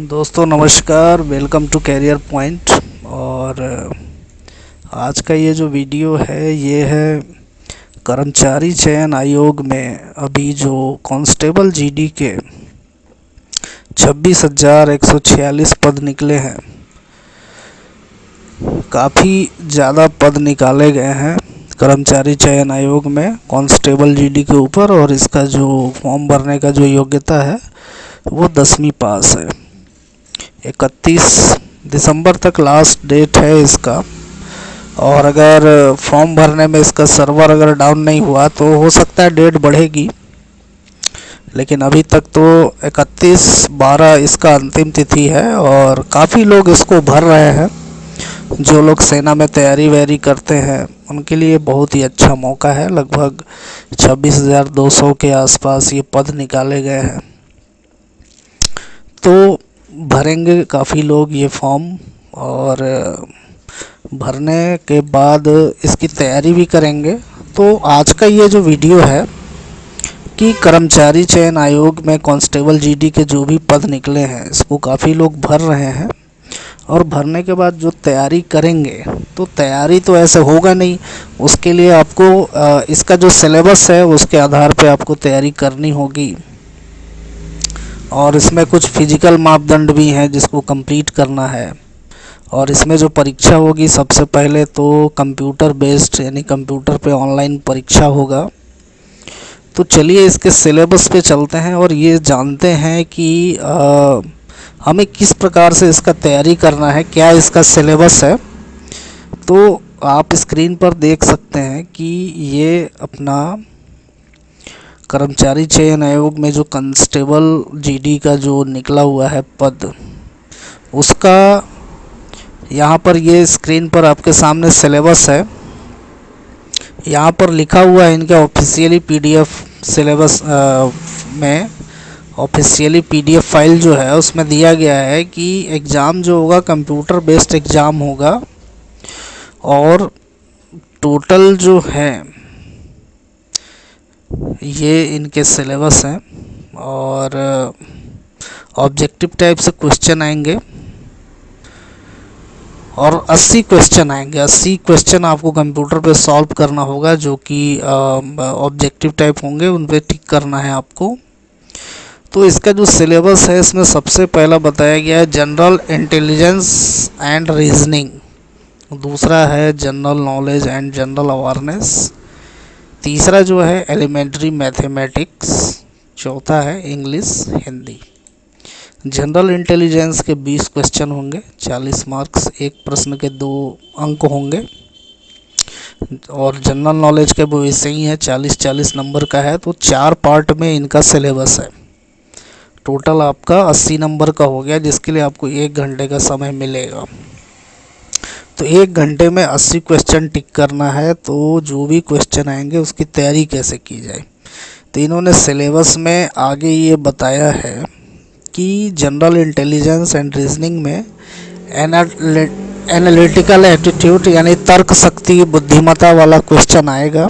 दोस्तों नमस्कार, welcome to career point. और आज का ये जो वीडियो है ये है कर्मचारी चयन आयोग में अभी जो कांस्टेबल जीडी के 26,146 पद निकले हैं। काफ़ी ज़्यादा पद निकाले गए हैं कर्मचारी चयन आयोग में कांस्टेबल जीडी के ऊपर, और इसका जो फॉर्म भरने का जो योग्यता है वो 10वीं पास है। 31 दिसंबर तक लास्ट डेट है इसका। और अगर फॉर्म भरने में इसका सर्वर अगर डाउन नहीं हुआ तो हो सकता है डेट बढ़ेगी, लेकिन अभी तक तो 31/12 इसका अंतिम तिथि है। और काफ़ी लोग इसको भर रहे हैं। जो लोग सेना में तैयारी वैयारी करते हैं उनके लिए बहुत ही अच्छा मौका है। लगभग 26,200 के आसपास ये पद निकाले गए हैं, तो भरेंगे काफ़ी लोग ये फॉर्म। और भरने के बाद इसकी तैयारी भी करेंगे। तो आज का ये जो वीडियो है कि कर्मचारी चयन आयोग में कांस्टेबल जीडी के जो भी पद निकले हैं इसको काफ़ी लोग भर रहे हैं। और भरने के बाद जो तैयारी करेंगे, तो तैयारी तो ऐसे होगा नहीं, उसके लिए आपको इसका जो सिलेबस है उसके आधार पे आपको तैयारी करनी होगी। और इसमें कुछ फिजिकल मापदंड भी हैं जिसको कंप्लीट करना है। और इसमें जो परीक्षा होगी सबसे पहले तो कंप्यूटर बेस्ड, यानी कंप्यूटर पे ऑनलाइन परीक्षा होगा। तो चलिए इसके सिलेबस पे चलते हैं और ये जानते हैं कि हमें किस प्रकार से इसका तैयारी करना है, क्या इसका सिलेबस है। तो आप स्क्रीन पर देख सकते हैं कि ये अपना कर्मचारी चयन आयोग में जो कांस्टेबल जीडी का जो निकला हुआ है पद, उसका यहाँ पर ये स्क्रीन पर आपके सामने सिलेबस है। यहाँ पर लिखा हुआ है इनके ऑफिशियली पीडीएफ सिलेबस में, ऑफिशियली पीडीएफ फाइल जो है उसमें दिया गया है कि एग्ज़ाम जो होगा कंप्यूटर बेस्ड एग्ज़ाम होगा। और टोटल जो है ये इनके सिलेबस हैं। और ऑब्जेक्टिव टाइप से क्वेश्चन आएंगे और 80 क्वेश्चन आएंगे। 80 क्वेश्चन आपको कंप्यूटर पे सॉल्व करना होगा, जो कि ऑब्जेक्टिव टाइप होंगे, उन पे टिक करना है आपको। तो इसका जो सिलेबस है इसमें सबसे पहला बताया गया है जनरल इंटेलिजेंस एंड रीजनिंग, दूसरा है general knowledge and general awareness, तीसरा जो है एलिमेंट्री मैथमेटिक्स, चौथा है इंग्लिश हिंदी। जनरल इंटेलिजेंस के 20 क्वेश्चन होंगे, 40 मार्क्स, एक प्रश्न के 2 अंक होंगे। और जनरल नॉलेज के वो ऐसे ही है, 40-40 नंबर का है। तो 4 पार्ट में इनका सिलेबस है। टोटल आपका 80 नंबर का हो गया, जिसके लिए आपको 1 घंटे का समय मिलेगा। तो 1 घंटे में 80 क्वेश्चन टिक करना है। तो जो भी क्वेश्चन आएंगे उसकी तैयारी कैसे की जाए, तो इन्होंने सिलेबस में आगे ये बताया है कि जनरल इंटेलिजेंस एंड रीजनिंग में एनालिटिकल एप्टीट्यूड यानी तर्क शक्ति, बुद्धिमत्ता वाला क्वेश्चन आएगा।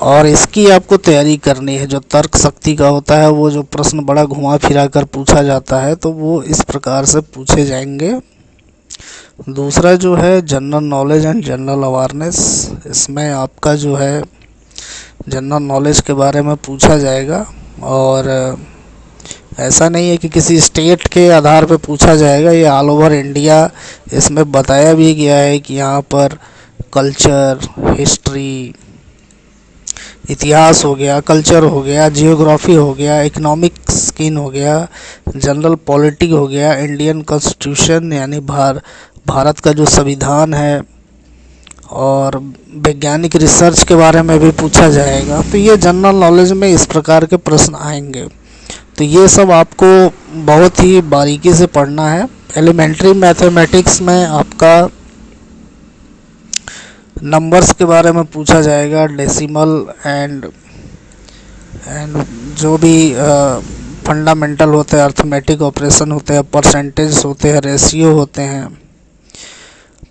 और इसकी आपको तैयारी करनी है। जो तर्क शक्ति का होता है वो जो प्रश्न बड़ा घुमा फिरा कर पूछा जाता है, तो वो इस प्रकार से पूछे जाएंगे। दूसरा जो है general knowledge and general awareness, इसमें आपका जो है जनरल नॉलेज के बारे में पूछा जाएगा। और ऐसा नहीं है कि किसी स्टेट के आधार पर पूछा जाएगा, ये ऑल ओवर इंडिया इसमें बताया भी गया है कि यहाँ पर कल्चर, हिस्ट्री, इतिहास हो गया, कल्चर हो गया, जियोग्राफी हो गया, इकोनॉमिक स्कीन हो गया, जनरल पॉलिटी हो गया, इंडियन कॉन्स्टिट्यूशन यानी भारत का जो संविधान है, और वैज्ञानिक रिसर्च के बारे में भी पूछा जाएगा। तो ये जनरल नॉलेज में इस प्रकार के प्रश्न आएंगे। तो ये सब आपको बहुत ही बारीकी से पढ़ना है। एलिमेंट्री मैथमेटिक्स में आपका नंबर्स के बारे में पूछा जाएगा, डेसिमल एंड जो भी फंडामेंटल होते हैं, अर्थमेटिक ऑपरेशन होते हैं, परसेंटेज होते हैं, रेशियो होते हैं,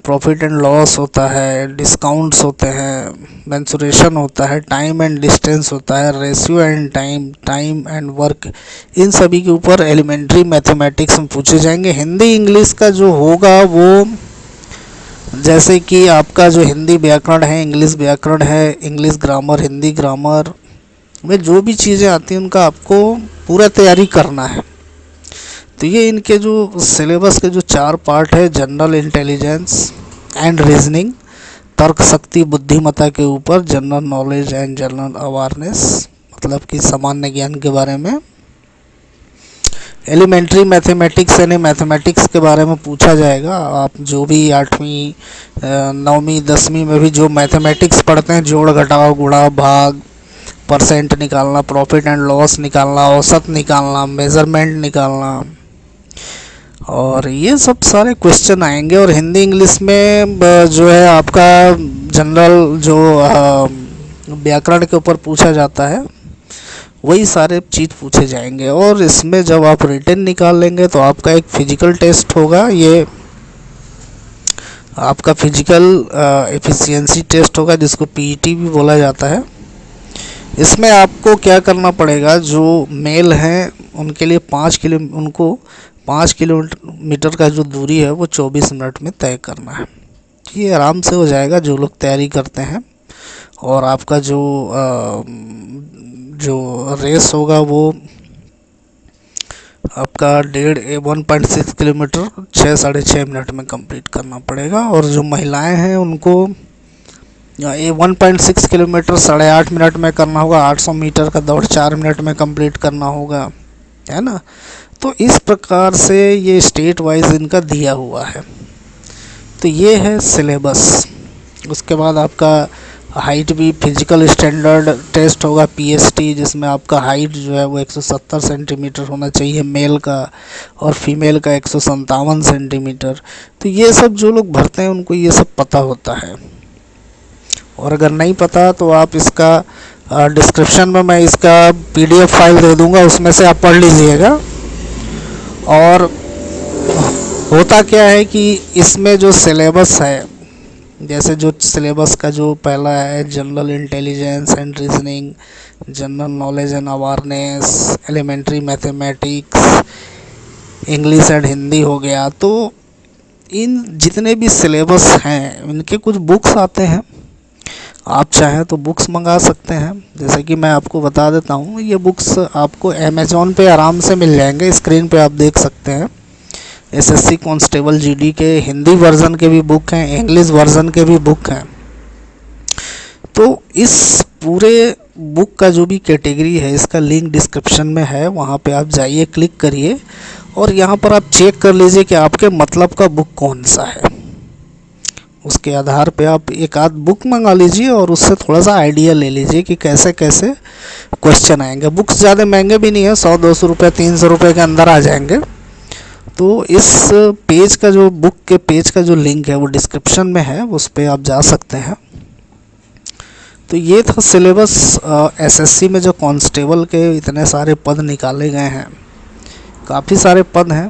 प्रॉफिट एंड लॉस होता है, डिस्काउंट्स होते हैं, मेंसुरेशन होता है, टाइम एंड डिस्टेंस होता है, ratio and time, time and work, इन सभी के ऊपर एलिमेंट्री मैथमेटिक्स में पूछे जाएंगे। हिंदी इंग्लिश का जो होगा वो जैसे कि आपका जो हिंदी व्याकरण है, इंग्लिश व्याकरण है, इंग्लिश ग्रामर, हिंदी ग्रामर में जो भी चीज़ें आती हैं उनका आपको पूरा तैयारी करना है। तो ये इनके जो सिलेबस के जो 4 पार्ट है, जनरल इंटेलिजेंस एंड रीजनिंग, तर्क शक्ति बुद्धिमत्ता के ऊपर, general knowledge and general awareness, मतलब कि सामान्य ज्ञान के बारे में, एलिमेंट्री मैथमेटिक्स यानी मैथमेटिक्स के बारे में पूछा जाएगा। आप जो भी 8वीं 9वीं 10वीं में भी जो मैथमेटिक्स पढ़ते हैं, जोड़ घटाव गुणा भाग, परसेंट निकालना, प्रॉफिट एंड लॉस निकालना, औसत निकालना, मेज़रमेंट निकालना, और ये सब सारे क्वेश्चन आएंगे। और हिंदी इंग्लिश में जो है आपका जनरल जो व्याकरण के ऊपर पूछा जाता है वही सारे चीज़ पूछे जाएंगे। और इसमें जब आप रिटन निकाल लेंगे तो आपका एक फिजिकल टेस्ट होगा, ये आपका फिजिकल एफिशिएंसी टेस्ट होगा जिसको पीईटी भी बोला जाता है। इसमें आपको क्या करना पड़ेगा, जो मेल हैं उनके लिए 5 किलोमीटर का जो दूरी है वो 24 मिनट में तय करना है। ये आराम से हो जाएगा जो लोग तैयारी करते हैं। और आपका जो रेस होगा वो आपका 1.6 किलोमीटर 6-6.5 मिनट में कंप्लीट करना पड़ेगा। और जो महिलाएं हैं उनको ये 1.6 किलोमीटर 8.5 मिनट में करना होगा। 800 मीटर का दौड़ 4 मिनट में कंप्लीट करना होगा, है ना। तो इस प्रकार से ये स्टेट वाइज इनका दिया हुआ है। तो ये है सिलेबस। उसके बाद आपका हाइट भी फिजिकल स्टैंडर्ड टेस्ट होगा, पीएसटी, जिसमें आपका हाइट जो है वो 170 सेंटीमीटर होना चाहिए मेल का, और फीमेल का 157 सेंटीमीटर। तो ये सब जो लोग भरते हैं उनको ये सब पता होता है। और अगर नहीं पता तो आप इसका डिस्क्रिप्शन में मैं इसका पीडीएफ फाइल दे दूंगा, उसमें से आप पढ़ लीजिएगा। और होता क्या है कि इसमें जो सिलेबस है, जैसे जो सिलेबस का जो पहला है general intelligence and reasoning, general knowledge and awareness, elementary mathematics, English and Hindi हो गया। तो इन जितने भी सिलेबस हैं इनके कुछ बुक्स आते हैं, आप चाहें तो बुक्स मंगा सकते हैं। जैसे कि मैं आपको बता देता हूँ, ये बुक्स आपको अमेज़ॉन पे आराम से मिल जाएंगे, स्क्रीन पे आप देख सकते हैं। एसएससी कांस्टेबल जीडी के हिंदी वर्ज़न के भी बुक हैं, इंग्लिश वर्ज़न के भी बुक हैं। तो इस पूरे बुक का जो भी कैटेगरी है इसका लिंक डिस्क्रिप्शन में है, वहाँ पे आप जाइए, क्लिक करिए और यहाँ पर आप चेक कर लीजिए कि आपके मतलब का बुक कौन सा है। उसके आधार पे आप एक आध बुक मंगा लीजिए और उससे थोड़ा सा आइडिया ले लीजिए कि कैसे कैसे क्वेश्चन आएंगे। बुक्स ज़्यादा महंगे भी नहीं है, 100-200 रुपये 300 रुपये के अंदर आ जाएंगे। तो इस पेज का जो बुक के पेज का जो लिंक है वो डिस्क्रिप्शन में है, उस पर आप जा सकते हैं। तो ये था सिलेबस। एसएससी में जो कांस्टेबल के इतने सारे पद निकाले गए हैं, काफ़ी सारे पद हैं,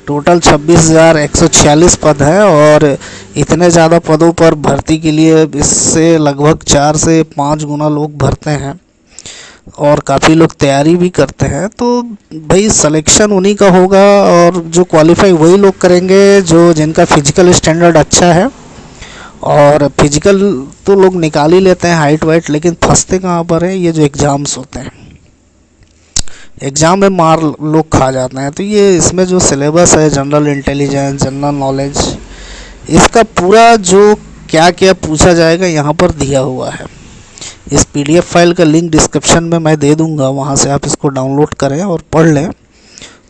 टोटल 26,146 पद है। और इतने ज़्यादा पदों पर भर्ती के लिए इससे लगभग 4 से 5 गुना लोग भरते हैं और काफ़ी लोग तैयारी भी करते हैं। तो भाई सिलेक्शन उन्हीं का होगा और जो क्वालिफाई वही लोग करेंगे जो जिनका फिजिकल स्टैंडर्ड अच्छा है। और फिजिकल तो लोग निकाल ही लेते हैं हाइट वाइट, लेकिन फंसते कहाँ पर है, ये जो एग्ज़ाम्स होते हैं, एग्ज़ाम में मार लोग खा जाते हैं। तो ये इसमें जो सिलेबस है जनरल इंटेलिजेंस, जनरल नॉलेज, इसका पूरा जो क्या क्या पूछा जाएगा यहाँ पर दिया हुआ है। इस पीडीएफ फाइल का लिंक डिस्क्रिप्शन में मैं दे दूँगा, वहाँ से आप इसको डाउनलोड करें और पढ़ लें।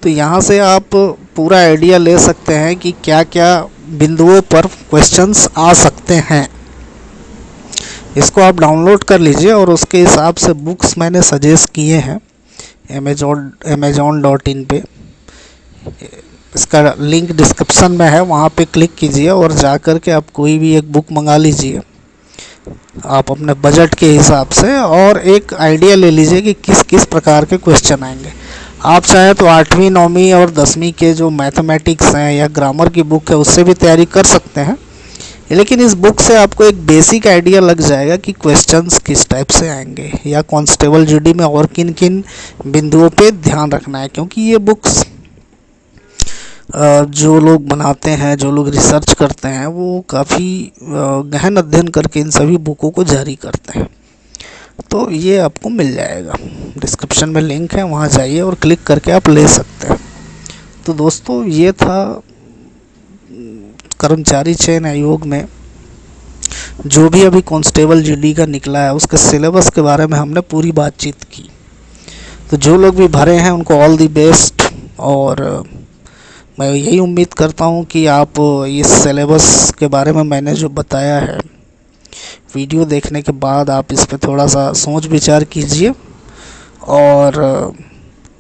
तो यहाँ से आप पूरा आइडिया ले सकते हैं कि क्या क्या बिंदुओं पर क्वेश्चंस आ सकते हैं। इसको आप डाउनलोड कर लीजिए और उसके हिसाब से बुक्स मैंने सजेस्ट किए हैं amazon.in पे। इसका लिंक डिस्क्रिप्शन में है, वहाँ पे क्लिक कीजिए और जा कर के आप कोई भी एक बुक मंगा लीजिए आप अपने बजट के हिसाब से, और एक आइडिया ले लीजिए कि किस किस प्रकार के क्वेश्चन आएंगे। आप चाहें तो 8वीं 9वीं और 10वीं के जो मैथमेटिक्स हैं या ग्रामर की बुक है उससे भी तैयारी कर सकते हैं, लेकिन इस बुक से आपको एक बेसिक आइडिया लग जाएगा कि क्वेश्चंस किस टाइप से आएंगे या कांस्टेबल जीडी में और किन किन बिंदुओं पे ध्यान रखना है। क्योंकि ये बुक्स जो लोग बनाते हैं, जो लोग रिसर्च करते हैं, वो काफ़ी गहन अध्ययन करके इन सभी बुकों को जारी करते हैं। तो ये आपको मिल जाएगा, डिस्क्रिप्शन में लिंक है, वहाँ जाइए और क्लिक करके आप ले सकते हैं। तो दोस्तों ये था कर्मचारी चयन आयोग में जो भी अभी कांस्टेबल जीडी का निकला है उसके सिलेबस के बारे में हमने पूरी बातचीत की। तो जो लोग भी भरे हैं उनको ऑल दी बेस्ट, और मैं यही उम्मीद करता हूँ कि आप इस सिलेबस के बारे में मैंने जो बताया है वीडियो देखने के बाद आप इस पे थोड़ा सा सोच विचार कीजिए और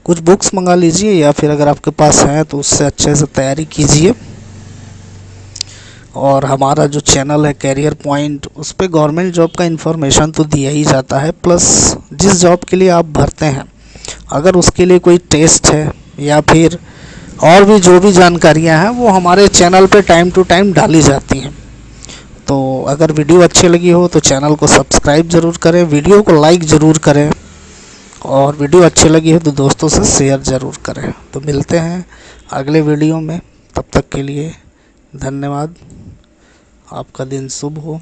कुछ बुक्स मंगा लीजिए, या फिर अगर आपके पास हैं तो उससे अच्छे से तैयारी कीजिए। और हमारा जो चैनल है कैरियर पॉइंट, उस पर गवर्नमेंट जॉब का इन्फॉर्मेशन तो दिया ही जाता है, प्लस जिस जॉब के लिए आप भरते हैं अगर उसके लिए कोई टेस्ट है या फिर और भी जो भी जानकारियां हैं वो हमारे चैनल पे टाइम टू टाइम डाली जाती हैं। तो अगर वीडियो अच्छी लगी हो तो चैनल को सब्सक्राइब ज़रूर करें, वीडियो को लाइक ज़रूर करें, और वीडियो अच्छी लगी हो तो दोस्तों से शेयर ज़रूर करें। तो मिलते हैं अगले वीडियो में, तब तक के लिए धन्यवाद। आपका दिन शुभ हो।